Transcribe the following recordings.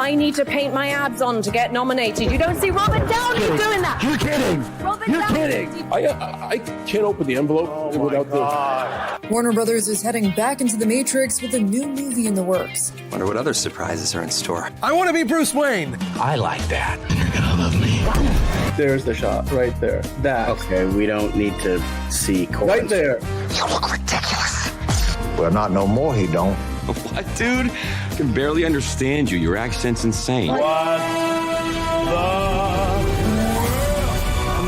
I need to paint my abs on to get nominated. You don't see Robert Downey doing that. You're kidding. You're kidding. I can't open the envelope without the... Warner Brothers is heading back into the Matrix with a new movie in the works. Wonder what other surprises are in store. I want to be Bruce Wayne. I like that. And you're gonna love me. There's the shot right there. That. Okay, we don't need to see Corbin. Right there. You look ridiculous. Well, not no more, he don't. What, dude? I can barely understand you. Your accent's insane. What the world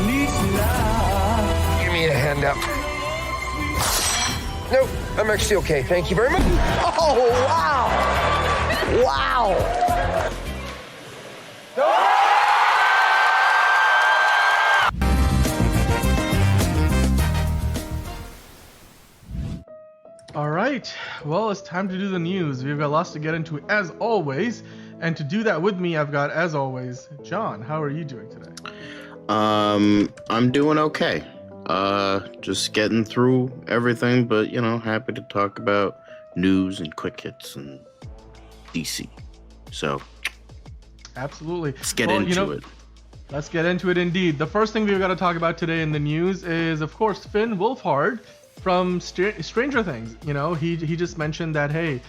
needs now. Give me a hand up. Nope, I'm actually okay. Thank you very much. Oh, wow. Wow. All right, well, it's time to do the news. We've got lots to get into as always, and to do that with me, I've got, as always, John. How are you doing today? I'm doing okay. Just getting through everything, but happy to talk about news and quick hits and DC. So, absolutely. Let's get into it. Let's get into it indeed. The first thing we've got to talk about today in the news is, of course, Finn Wolfhard from Stranger Things. He just mentioned that, hey,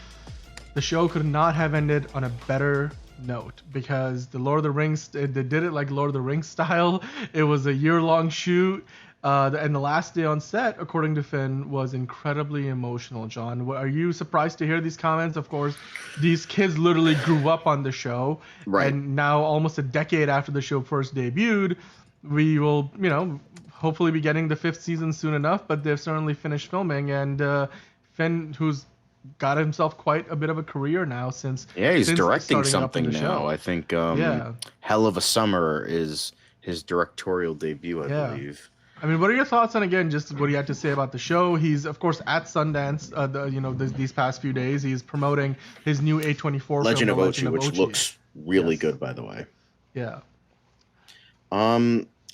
the show could not have ended on a better note because the Lord of the Rings, they did it like Lord of the Rings style. It was a year-long shoot, and the last day on set, according to Finn, was incredibly emotional. John, are you surprised to hear these comments? Of course, these kids literally grew up on the show, right? And now, almost a decade after the show first debuted, we will, hopefully be getting the 5th season soon enough, but they've certainly finished filming, and Finn, who's got himself quite a bit of a career now since he's directing something now. Show. I think Hell of a Summer is his directorial debut, I believe. I mean, what are your thoughts on, again, just what he had to say about the show? He's, of course, at Sundance, these past few days. He's promoting his new A24 Legend film, of Ochi, which looks really good, by the way. Yeah.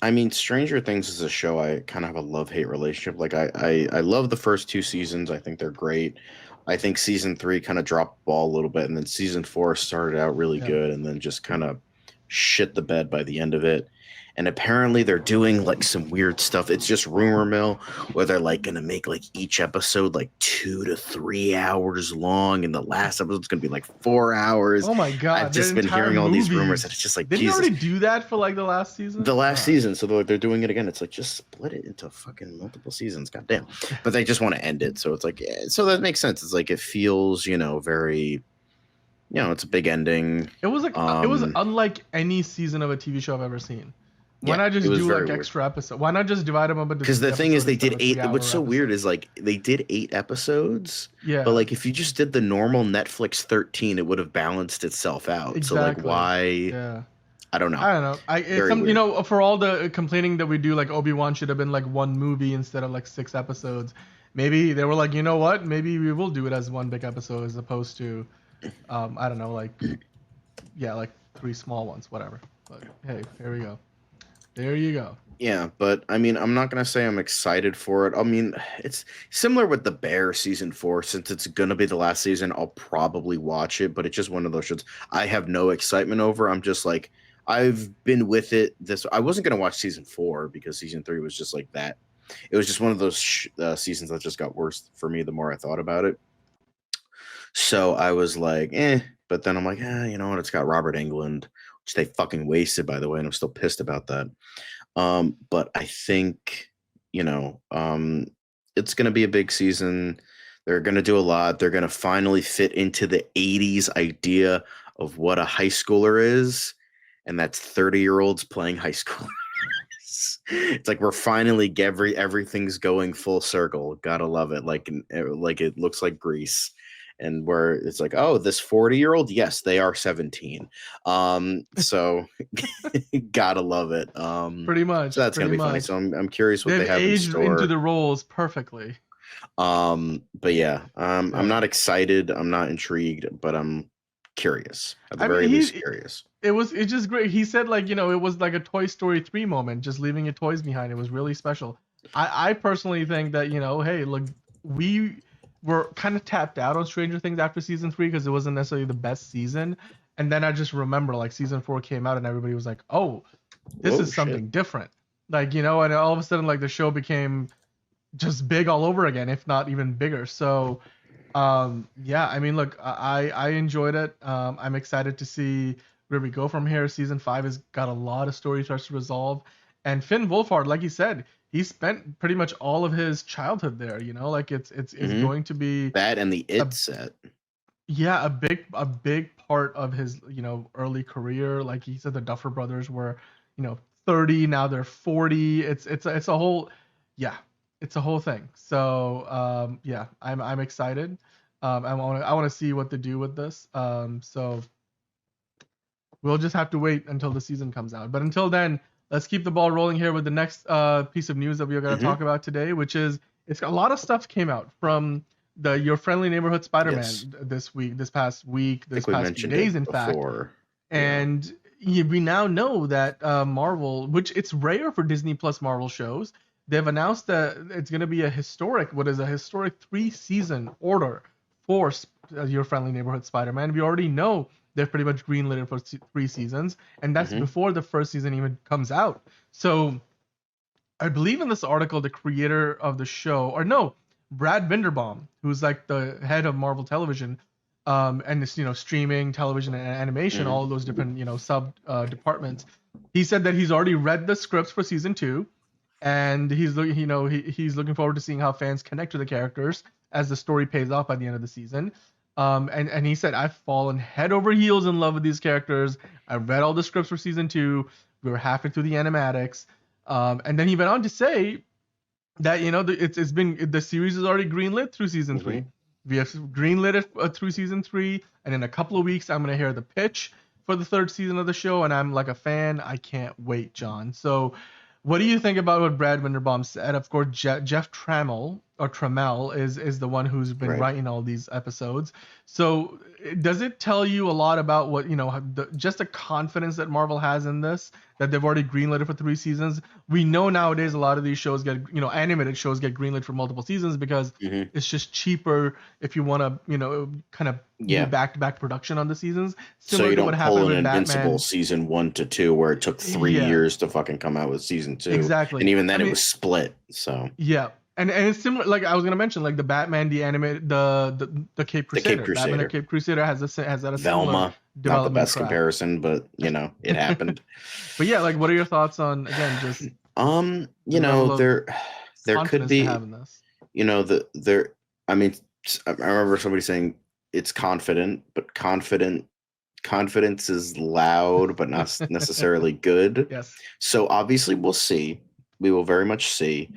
I mean, Stranger Things is a show I kind of have a love-hate relationship. Like, I love the first 2 seasons. I think they're great. I think season 3 kind of dropped the ball a little bit, and then season 4 started out really good and then just kind of shit the bed by the end of it. And apparently they're doing like some weird stuff. It's just rumor mill where they're like going to make like each episode like 2 to 3 hours long. And the last episode's going to be like 4 hours. Oh my God. I've just been hearing all these rumors and it's just like, didn't you already do that for like the last season? The last season. So they're doing it again. It's like, just split it into fucking multiple seasons. Goddamn. But they just want to end it. So it's like, so that makes sense. It's like, it feels, very, it's a big ending. It was like, it was unlike any season of a TV show I've ever seen. Why not just do like extra episodes? Why not just divide them up into? Because the thing is, they did 8. What's so weird is like they did 8 episodes. Yeah. But like if you just did the normal Netflix 13, it would have balanced itself out. Exactly. So like why? Yeah. I don't know. For all the complaining that we do, like Obi-Wan should have been like 1 movie instead of like 6 episodes. Maybe they were like, you know what? Maybe we will do it as 1 big episode as opposed to, I don't know, like 3 small ones, whatever. But hey, here we go. There you go. Yeah, but I mean, I'm not going to say I'm excited for it. I mean, it's similar with The Bear season 4. Since it's going to be the last season, I'll probably watch it, but it's just one of those shows I have no excitement over. I'm just like, I've been with it. I wasn't going to watch season 4 because season 3 was just like that. It was just one of those seasons that just got worse for me the more I thought about it. So I was like, but then I'm like, you know what? It's got Robert Englund, which they fucking wasted, by the way, and I'm still pissed about that. But I think, it's going to be a big season. They're going to do a lot. They're going to finally fit into the 80s idea of what a high schooler is, and that's 30-year-olds playing high schoolers. It's like we're finally everything's going full circle. Gotta love it. Like it looks like Grease. And where it's like, oh, this 40-year-old, yes, they are 17. So gotta love it. Pretty much. So that's gonna be funny. So I'm curious what they have in store. They've aged into the roles perfectly. But yeah, I'm not excited. I'm not intrigued, but I'm curious. At the very least, curious. It's just great. He said like, it was like a Toy Story 3 moment, just leaving your toys behind. It was really special. I personally think that, hey, look, we were kind of tapped out on Stranger Things after season 3 because it wasn't necessarily the best season. And then I just remember like season 4 came out and everybody was like, oh, this Whoa, is something shit. different. Like, and all of a sudden like the show became just big all over again, if not even bigger. So yeah, I mean, look, I enjoyed it. I'm excited to see where we go from here. Season 5 has got a lot of story threads to resolve, and Finn Wolfhard, like you said, he spent pretty much all of his childhood there. Like it's going to be that and the It set. Yeah, a big part of his early career. Like he said, the Duffer Brothers were 30, now they're 40. It's a whole yeah, it's a whole thing. So yeah, I'm excited. I want to see what to do with this. So we'll just have to wait until the season comes out. But until then, let's keep the ball rolling here with the next piece of news that we are going to talk about today, which is it's a lot of stuff came out from the Your Friendly Neighborhood Spider-Man this past week, this past few days, in fact. And we now know that Marvel, which it's rare for Disney Plus Marvel shows, they've announced that it's going to be a historic 3-season order for Your Friendly Neighborhood Spider-Man. We already know they've pretty much greenlit it for 3 seasons, and that's before the first season even comes out. So I believe in this article, the creator of the show, or no, Brad Vinderbaum, who's like the head of Marvel Television, and this, streaming, television, and animation, all those different, sub departments. He said that he's already read the scripts for season 2, and he's looking forward to seeing how fans connect to the characters as the story pays off by the end of the season. And he said, I've fallen head over heels in love with these characters. I read all the scripts for season 2. We were halfway through the animatics. And then he went on to say that it's been, the series is already greenlit through season 3. We have greenlit it through season 3, and in a couple of weeks I'm gonna hear the pitch for the 3rd season of the show, and I'm like a fan. I can't wait, John. So what do you think about what Brad Vinderbaum said? Of course, Jeff Trammell is the one who's been writing all these episodes. So does it tell you a lot about what, just the confidence that Marvel has in this, that they've already greenlit it for 3 seasons? We know nowadays a lot of these shows get, animated shows get greenlit for multiple seasons because it's just cheaper if you want to, kind of do back-to-back production on the seasons. Similar so you to don't what happened pull with an Invincible Batman. season 1 to 2 where it took 3 years to fucking come out with season 2. Exactly. And even then it was split. So yeah. And it's similar, like I was gonna mention, like the Batman, the animated, the Cape Crusader. Batman and Cape Crusader has that a similar Velma, not the best comparison, but it happened. But yeah, like what are your thoughts on, again, just there could be, I mean, I remember somebody saying it's confident, but confidence is loud but not necessarily good. Yes. So obviously we'll see. We will very much see.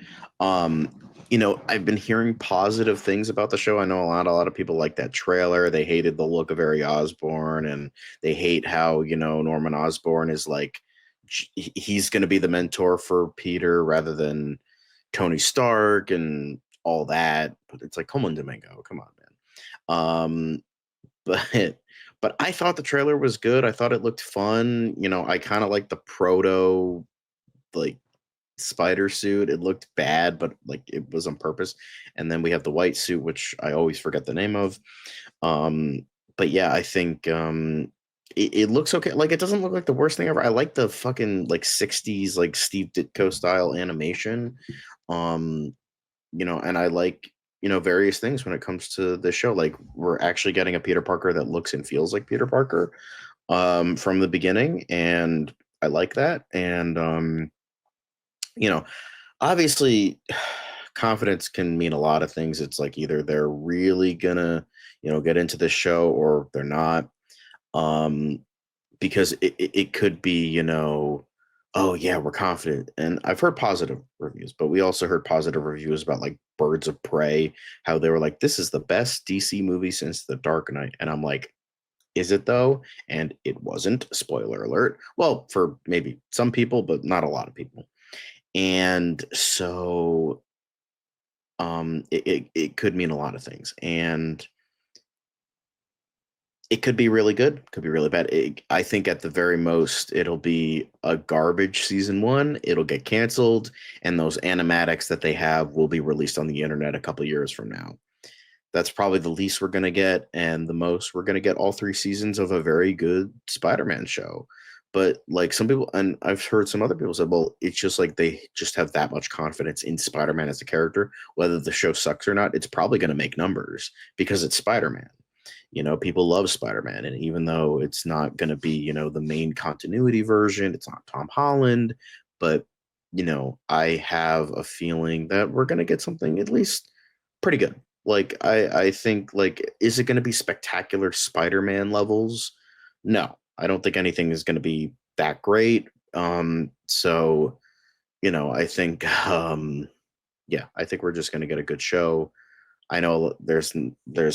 I've been hearing positive things about the show. I know a lot of people like that trailer. They hated the look of Harry Osborn, and they hate how, Norman Osborn is like, he's going to be the mentor for Peter rather than Tony Stark and all that. But it's like, come on, Domingo, come on, man. But I thought the trailer was good. I thought it looked fun. I kind of like the proto, like, spider suit. It looked bad, but like it was on purpose. And then we have the white suit, which I always forget the name of. But yeah, I think it looks okay. Like, it doesn't look like the worst thing ever. I like the fucking like 60s like Steve Ditko style animation. And I like various things when it comes to the show. Like, we're actually getting a Peter Parker that looks and feels like Peter Parker from the beginning, and I like that. And obviously confidence can mean a lot of things. It's like either they're really gonna, get into this show or they're not. Because it could be, oh yeah, we're confident. And I've heard positive reviews, but we also heard positive reviews about like Birds of Prey, how they were like, this is the best DC movie since The Dark Knight. And I'm like, is it though? And it wasn't. Spoiler alert. Well, for maybe some people, but not a lot of people. And so it could mean a lot of things, and it could be really good, could be really bad. I think at the very most it'll be a garbage season 1. It'll get canceled, and those animatics that they have will be released on the internet a couple years from now. that's probably the least we're going to get, and the most we're going to get all 3 seasons of a very good Spider-Man show. But like some people, and I've heard some other people say, well, it's just like they just have that much confidence in Spider-Man as a character, whether the show sucks or not, it's probably going to make numbers because it's Spider-Man. People love Spider-Man, and even though it's not going to be, the main continuity version, it's not Tom Holland, but I have a feeling that we're going to get something at least pretty good. Like I think, like, is it going to be spectacular Spider-Man levels? No, I don't think anything is going to be that great. So, I think, I think we're just going to get a good show. I know there's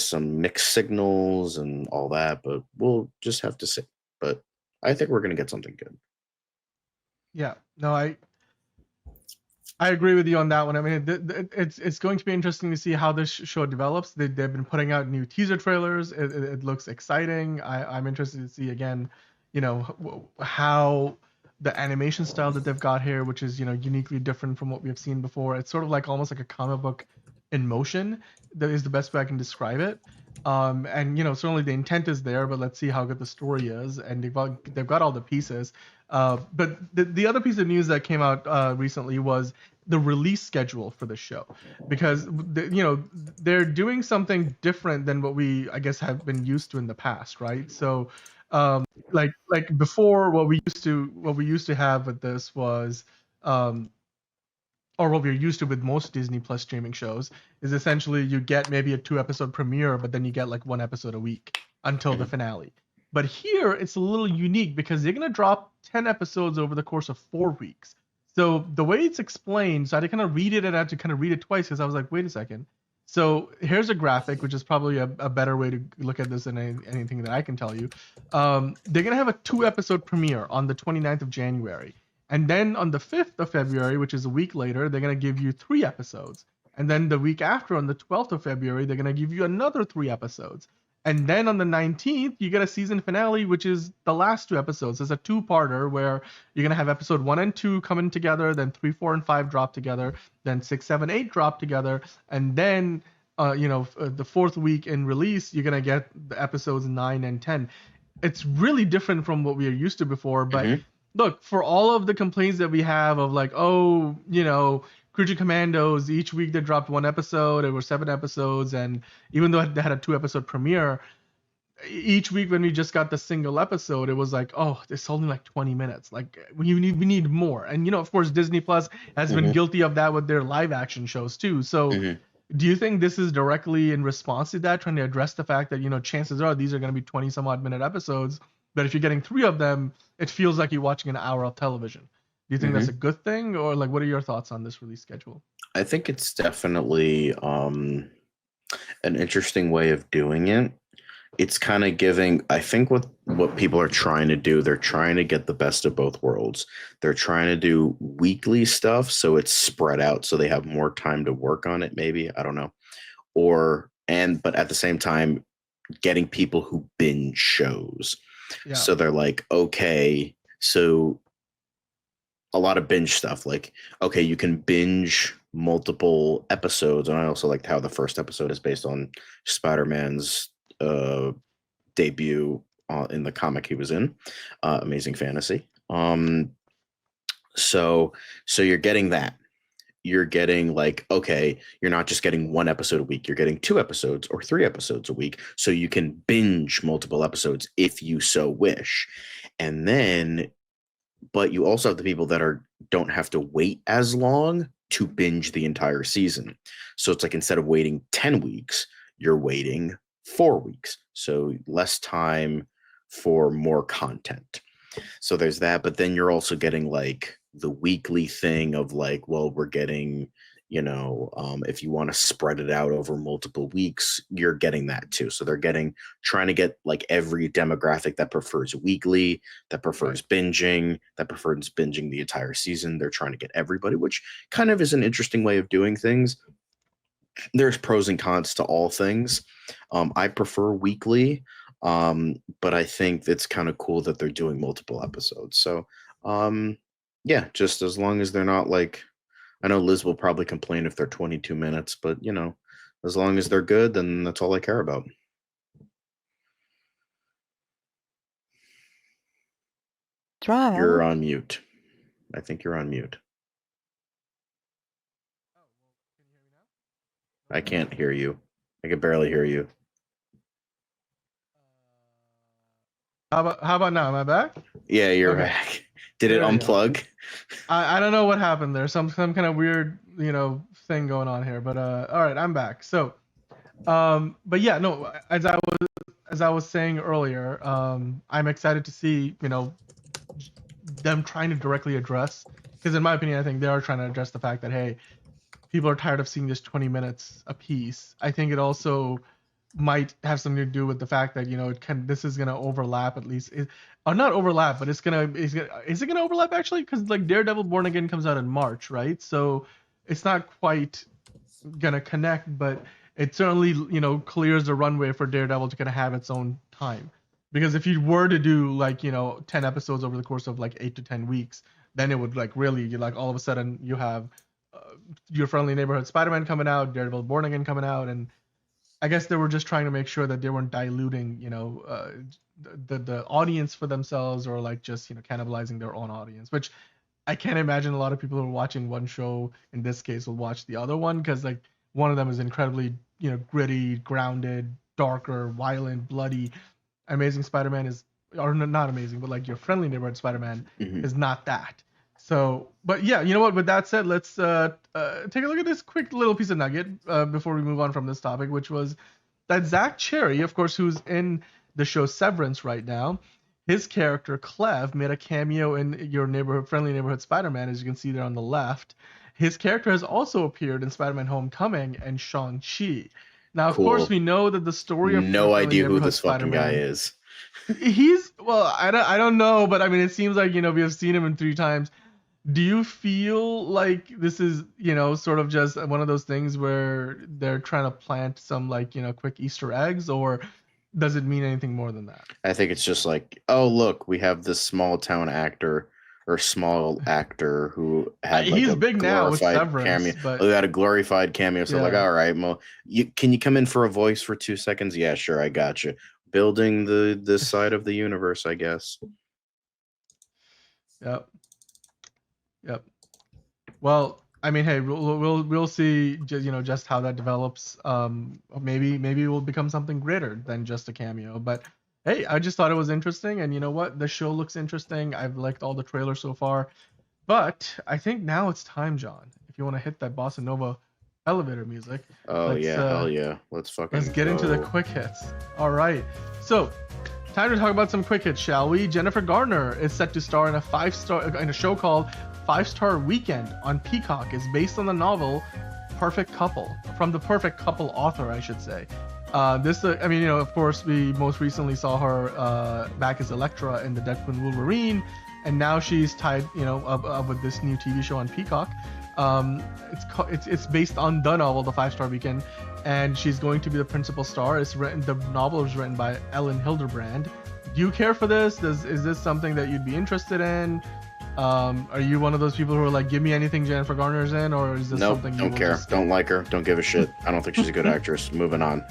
some mixed signals and all that, but we'll just have to see. But I think we're going to get something good. Yeah, no, I agree with you on that one. I mean, it's going to be interesting to see how this show develops. They've been putting out new teaser trailers. It looks exciting. I'm interested to see again, how the animation style that they've got here, which is uniquely different from what we've seen before. It's sort of like almost like a comic book in motion. That is the best way I can describe it. And certainly the intent is there, but let's see how good the story is. And they've got all the pieces. But the other piece of news that came out recently was the release schedule for the show, because they're doing something different than what we, I guess, have been used to in the past, right? So like before, what we used to have with this was or what we're used to with most Disney Plus streaming shows is essentially you get maybe a 2-episode premiere, but then you get like 1 episode a week until the finale. But here it's a little unique because they're going to drop 10 episodes over the course of 4 weeks. So the way it's explained, so I had to kind of read it, and I had to kind of read it twice because I was like, wait a second. So here's a graphic, which is probably a better way to look at this than anything that I can tell you. They're going to have a 2-episode premiere on the 29th of January. And then on the 5th of February, which is a week later, they're going to give you 3 episodes. And then the week after, on the 12th of February, they're going to give you another 3 episodes. And then on the 19th, you get a season finale, which is the last 2 episodes. It's a 2-parter where you're going to have episode 1 and 2 coming together, then 3, 4, and 5 drop together, then 6, 7, 8 drop together. And then, the 4th week in release, you're going to get the episodes 9 and 10. It's really different from what we are used to before, but look, for all of the complaints that we have of like, Creature Commandos, each week they dropped 1 episode, it was 7 episodes, and even though they had a 2-episode premiere, each week when we just got the single episode, it was like, oh, it's only like 20 minutes. Like we need more. And of course, Disney Plus has been guilty of that with their live action shows too. So do you think this is directly in response to that, trying to address the fact that, chances are these are going to be 20 some odd minute episodes, but if you're getting 3 of them, it feels like you're watching an hour of television. Do you think that's a good thing, or like, what are your thoughts on this release schedule? I think it's definitely an interesting way of doing it. It's kind of giving, I think what people are trying to do, they're trying to get the best of both worlds. They're trying to do weekly stuff so it's spread out so they have more time to work on it, maybe. I don't know. But at the same time, getting people who binge shows. Yeah. So they're like, okay, so a lot of binge stuff. Like, okay, you can binge multiple episodes. And I also liked how the first episode is based on Spider-Man's debut in the comic he was in, Amazing Fantasy. So you're getting that. You're getting like, okay, you're not just getting 1 episode a week, you're getting 2 episodes or 3 episodes a week, so you can binge multiple episodes if you so wish. And then, but you also have the people that don't have to wait as long to binge the entire season. So it's like, instead of waiting 10 weeks, you're waiting 4 weeks. So less time for more content. So there's that, but then you're also getting like the weekly thing of like, well, we're getting, if you want to spread it out over multiple weeks, you're getting that too. So they're trying to get like every demographic that prefers weekly, that prefers binging, that prefers binging the entire season. They're trying to get everybody, which kind of is an interesting way of doing things. There's pros and cons to all things. I prefer weekly, but I think it's kind of cool that they're doing multiple episodes. So, yeah, just as long as they're not like, I know Liz will probably complain if they're 22 minutes, but As long as they're good, then that's all I care about. You're on mute. I think you're on mute. I can't hear you. I can barely hear you. How about now? Am I back? Yeah, you're back. Did it unplug? I don't know what happened there. Some kind of weird, thing going on here. But all right, I'm back. So, but yeah, no, as I was saying earlier, I'm excited to see, them trying to directly address, because in my opinion, I think they are trying to address the fact that, hey, people are tired of seeing this 20 minutes a piece. I think it also might have something to do with the fact that this is gonna overlap, at least, or not overlap, but is it gonna overlap actually? Because like Daredevil Born Again comes out in March, right? So it's not quite gonna connect, but it certainly clears the runway for Daredevil to kind of have its own time. Because if you were to do like 10 episodes over the course of like 8 to 10 weeks, then it would like really like all of a sudden you have Your Friendly Neighborhood Spider-Man coming out, Daredevil Born Again coming out, and I guess they were just trying to make sure that they weren't diluting, the audience for themselves, or like just cannibalizing their own audience. Which I can't imagine a lot of people who are watching one show in this case will watch the other one, because like one of them is incredibly gritty, grounded, darker, violent, bloody. Amazing Spider-Man is, or not amazing, but like Your Friendly Neighborhood Spider-Man is not that. So, but yeah, you know what? With that said, let's take a look at this quick little piece of nugget before we move on from this topic, which was that Zach Cherry, of course, who's in the show Severance right now, his character Clev made a cameo in Your Friendly Neighborhood Spider-Man, as you can see there on the left. His character has also appeared in Spider-Man Homecoming and Shang-Chi. Now, of course, we know that the story of no idea who this fucking guy is. I don't know, but I mean, it seems like we have seen him in 3 times. Do you feel like this is, sort of just one of those things where they're trying to plant some like, quick Easter eggs, or does it mean anything more than that? I think it's just like, oh, look, we have this small actor who had like he's a big now with Severance, cameo. but he had a glorified cameo. So like, all right, well, can you come in for a voice for 2 seconds? Yeah, sure, I got you. Building this side of the universe, I guess. Yep. Well, I mean, hey, we'll see. Just how that develops. Maybe it will become something greater than just a cameo. But hey, I just thought it was interesting, and you know what? The show looks interesting. I've liked all the trailers so far, but I think now it's time, John. If you want to hit that bossa nova elevator music. Oh yeah, hell yeah. Let's get into the quick hits. All right. So, time to talk about some quick hits, shall we? Jennifer Garner is set to star in a show called 5-Star Weekend on Peacock. It's based on the novel Perfect Couple, from the Perfect Couple author, I should say. Of course, we most recently saw her back as Elektra in the Deadpool and Wolverine, and now she's tied, up with this new TV show on Peacock. It's based on the novel, The 5-Star Weekend, and she's going to be the principal star. The novel is written by Ellen Hilderbrand. Do you care for this? Is this something that you'd be interested in? Are you one of those people who are like, give me anything Jennifer Garner's in, or is this something you don't care? Don't like her. Don't give a shit. I don't think she's a good actress. Moving on.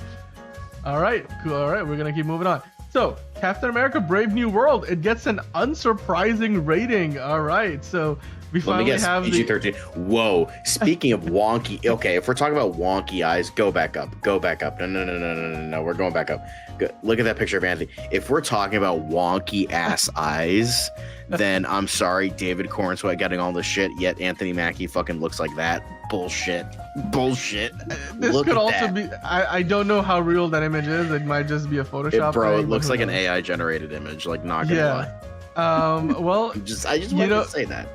All right, cool. All right, we're gonna keep moving on. So, Captain America: Brave New World, it gets an unsurprising rating. All right, so we finally have PG-13. Whoa. Speaking of wonky, okay, if we're talking about wonky eyes, go back up. No. We're going back up. Good. Look at that picture of Anthony. If we're talking about wonky ass eyes, then I'm sorry, David Cornswell getting all this shit, yet Anthony Mackie fucking looks like that. Bullshit. This Look could at also that. be. I don't know how real that image is. It might just be a Photoshop. It looks like an AI generated image. Like, not gonna lie. Well, I just wanted to say that.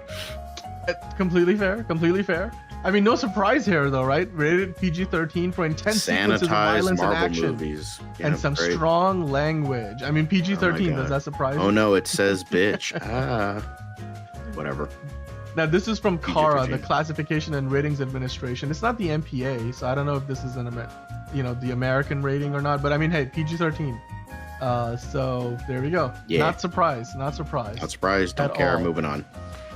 Completely fair. I mean, no surprise here, though, right? Rated PG-13 for intense sequences of violence Marvel and action, movies. and some strong language. I mean, PG-13. Does that surprise you? Oh no, it says bitch. Whatever. Now, this is from CARA, PG-13. the Classification and Ratings Administration. It's not the MPA, so I don't know if this is the American rating or not. But I mean, hey, PG-13. So there we go. Yeah. Not surprised. Not surprised. Don't care. All. Moving on.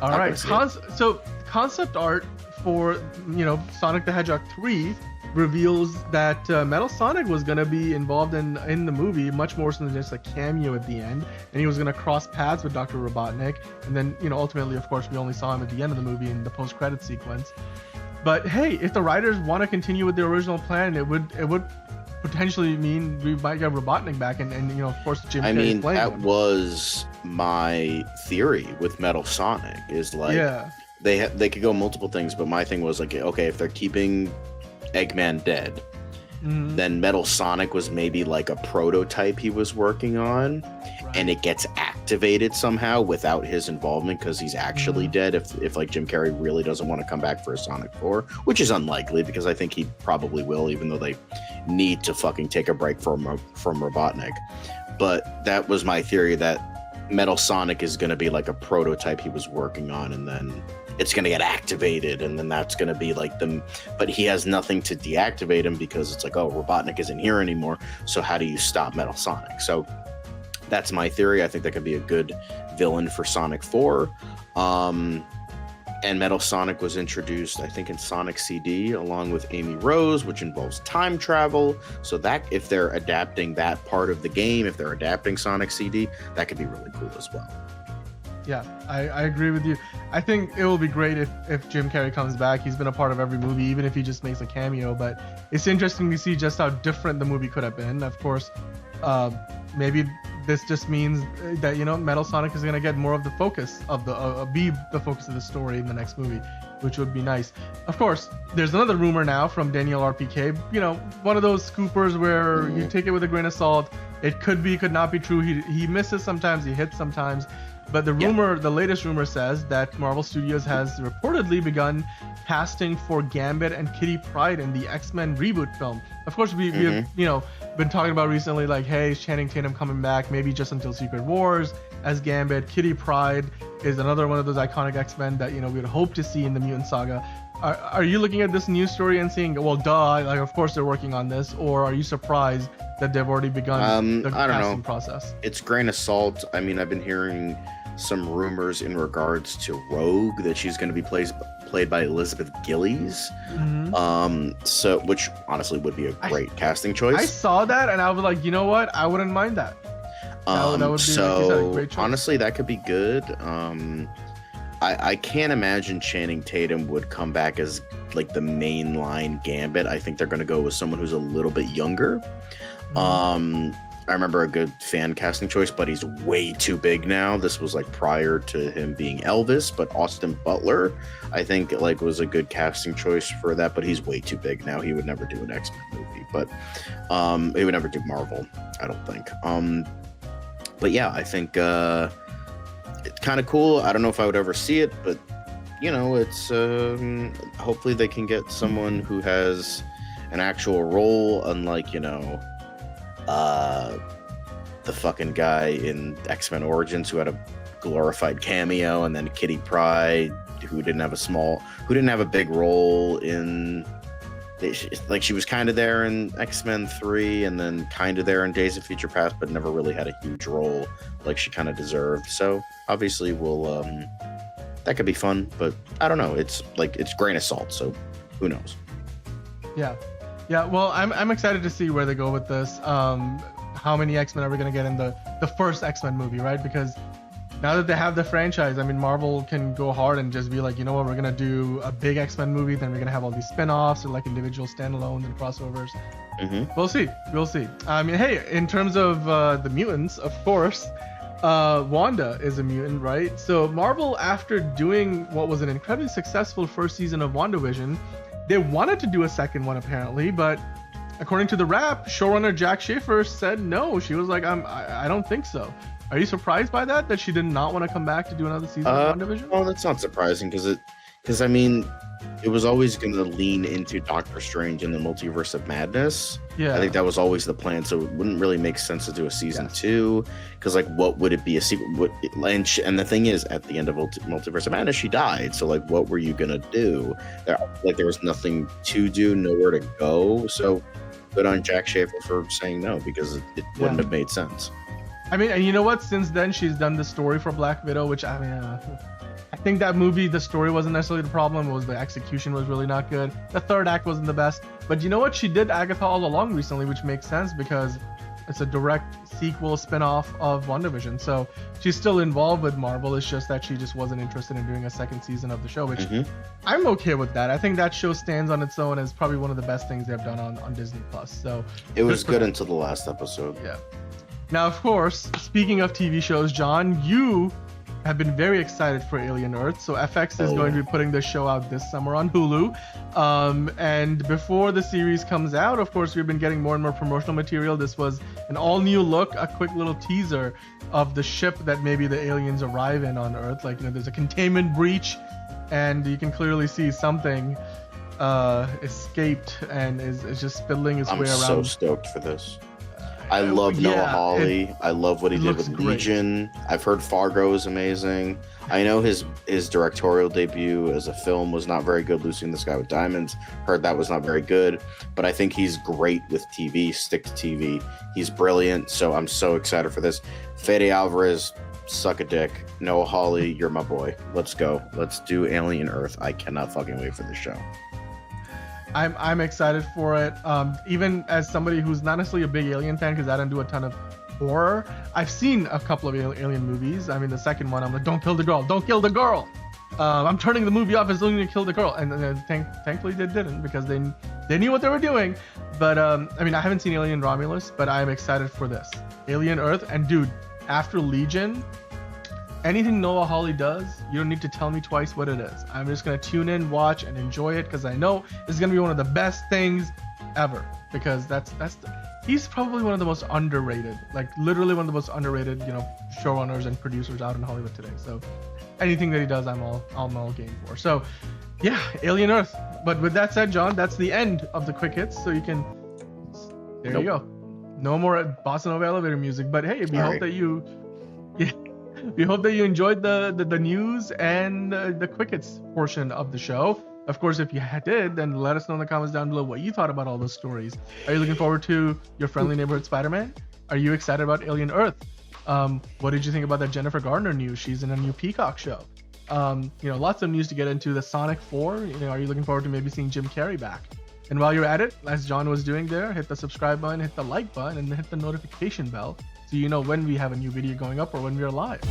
All right. So concept art for, Sonic the Hedgehog 3 reveals that Metal Sonic was going to be involved in the movie much more than just a cameo at the end, and he was going to cross paths with Dr. Robotnik, and then ultimately, of course, we only saw him at the end of the movie in the post-credit sequence. But hey, if the writers want to continue with the original plan, it would potentially mean we might get Robotnik back, and of course Jim Carrey playing that him. was my theory with Metal Sonic, is like they could go multiple things, but my thing was like, okay, if they're keeping Eggman dead, then Metal Sonic was maybe like a prototype he was working on, and it gets activated somehow without his involvement because he's actually dead. If like Jim Carrey really doesn't want to come back for a Sonic 4, which is unlikely because I think he probably will, even though they need to fucking take a break from Robotnik. But that was my theory, that Metal Sonic is going to be like a prototype he was working on, and then it's going to get activated, and then that's going to be like but he has nothing to deactivate him because it's like, oh, Robotnik isn't here anymore, so how do you stop Metal Sonic? So that's my theory. I think that could be a good villain for Sonic 4. And Metal Sonic was introduced, I think, in Sonic CD along with Amy Rose, which involves time travel. So that if they're adapting that part of the game, if they're adapting Sonic CD, that could be really cool as well. Yeah, I agree with you. I think it will be great if Jim Carrey comes back. He's been a part of every movie, even if he just makes a cameo. But it's interesting to see just how different the movie could have been. Of course, maybe this just means that Metal Sonic is gonna get more of the focus of be the focus of the story in the next movie, which would be nice. Of course, there's another rumor now from Daniel RPK. One of those scoopers where you take it with a grain of salt. It could be, could not be true. He misses sometimes, he hits sometimes. But the latest rumor says that Marvel Studios has reportedly begun casting for Gambit and Kitty Pryde in the X-Men reboot film. Of course, we've been talking about recently, like, hey, is Channing Tatum coming back? Maybe just until Secret Wars as Gambit. Kitty Pryde is another one of those iconic X-Men that we would hope to see in the Mutant Saga. Are you looking at this news story and saying, well, duh, like of course they're working on this, or are you surprised that they've already begun the casting process? It's grain of salt. I mean, I've been hearing some rumors in regards to Rogue that she's going to be played by Elizabeth Gillies. So which honestly would be a great casting choice. I saw that and I was like, you know what? I wouldn't mind that. That would be, like you said, a great choice. Honestly, that could be good. I can't imagine Channing Tatum would come back as like the mainline Gambit. I think they're going to go with someone who's a little bit younger. I remember a good fan casting choice, but he's way too big now. This was like prior to him being Elvis, but Austin Butler, I think like was a good casting choice for that, but he's way too big now. He would never do an X-Men movie, but he would never do Marvel, I don't think. But yeah, I think it's kind of cool. I don't know if I would ever see it, but it's hopefully they can get someone who has an actual role, unlike the fucking guy in X-Men Origins who had a glorified cameo, and then Kitty Pryde who didn't have a big role in, like, she was kind of there in X-Men 3 and then kind of there in Days of Future Past, but never really had a huge role like she kind of deserved. So obviously that could be fun, but I don't know, it's grain of salt, so who knows. Yeah, well, I'm excited to see where they go with this. How many X-Men are we going to get in the first X-Men movie, right? Because now that they have the franchise, I mean, Marvel can go hard and just be like, you know what, we're going to do a big X-Men movie, then we're going to have all these spin-offs or like individual standalones and crossovers. We'll see. I mean, hey, in terms of the mutants, of course, Wanda is a mutant, right? So Marvel, after doing what was an incredibly successful first season of WandaVision, they wanted to do a second one apparently, but according to the Wrap, showrunner Jack Schaefer said no. She was like, I don't think so. Are you surprised by that she did not want to come back to do another season of WandaVision? Well, that's not surprising because I mean, it was always going to lean into Doctor Strange and the Multiverse of Madness. Yeah, I think that was always the plan. So it wouldn't really make sense to do a season 2, because like, what would it be a sequel? And the thing is, at the end of Multiverse of Madness, she died. So like, what were you gonna do? There was nothing to do, nowhere to go. So good on Jack Schaefer for saying no, because it wouldn't have made sense. I mean, and you know what? Since then, she's done the story for Black Widow, which I mean, think that movie, the story wasn't necessarily the problem. It was the execution was really not good. The third act wasn't the best. But you know what? She did Agatha All Along recently, which makes sense because it's a direct sequel spin-off of WandaVision. So she's still involved with Marvel. It's just that she just wasn't interested in doing a second season of the show, which I'm okay with that. I think that show stands on its own as probably one of the best things they've done on Disney Plus. So it was good until the last episode. Yeah. Now, of course, speaking of TV shows, John, you have been very excited for Alien Earth. So FX is going to be putting the show out this summer on Hulu. And before the series comes out, of course, we've been getting more and more promotional material. This was an all-new look, a quick little teaser of the ship that maybe the aliens arrive in on Earth. Like, you know, there's a containment breach, and you can clearly see something escaped and is just spilling its way around. I'm so stoked for this. I love Noah Hawley. I love what he did with Legion. I've heard Fargo is amazing. I know his directorial debut as a film was not very good, Lucy in the Sky with Diamonds. Heard that was not very good, but I think he's great with TV, stick to TV. He's brilliant, so I'm so excited for this. Fede Alvarez, suck a dick. Noah Hawley, you're my boy. Let's go. Let's do Alien Earth. I cannot fucking wait for this show. I'm excited for it. Even as somebody who's not necessarily a big Alien fan, because I don't do a ton of horror, I've seen a couple of Alien movies. I mean, the second one, I'm like, don't kill the girl, don't kill the girl. I'm turning the movie off as long as you kill the girl, and thankfully they didn't, because they knew what they were doing. But I mean, I haven't seen Alien Romulus, but I'm excited for this Alien Earth. And dude, after Legion, anything Noah Hawley does, you don't need to tell me twice what it is. I'm just gonna tune in, watch, and enjoy it, because I know it's gonna be one of the best things ever. Because he's probably one of the most underrated, like literally one of the most underrated, you know, showrunners and producers out in Hollywood today. So anything that he does, I'm all game for. So yeah, Alien Earth. But with that said, John, that's the end of the quick hits. So you can, there you go. No more Bossa Nova elevator music. But hey, we hope that you, we hope that you enjoyed the news and the quick hits portion of the show. Of course, if you did, then let us know in the comments down below what you thought about all those stories. Are you looking forward to your friendly neighborhood Spider-Man? Are you excited about Alien Earth? What did you think about that Jennifer Garner news? She's in a new Peacock show. You know, lots of news to get into. The Sonic 4. You know, are you looking forward to maybe seeing Jim Carrey back? And while you're at it, as John was doing there, hit the subscribe button, hit the like button, and hit the notification bell so you know when we have a new video going up or when we're live.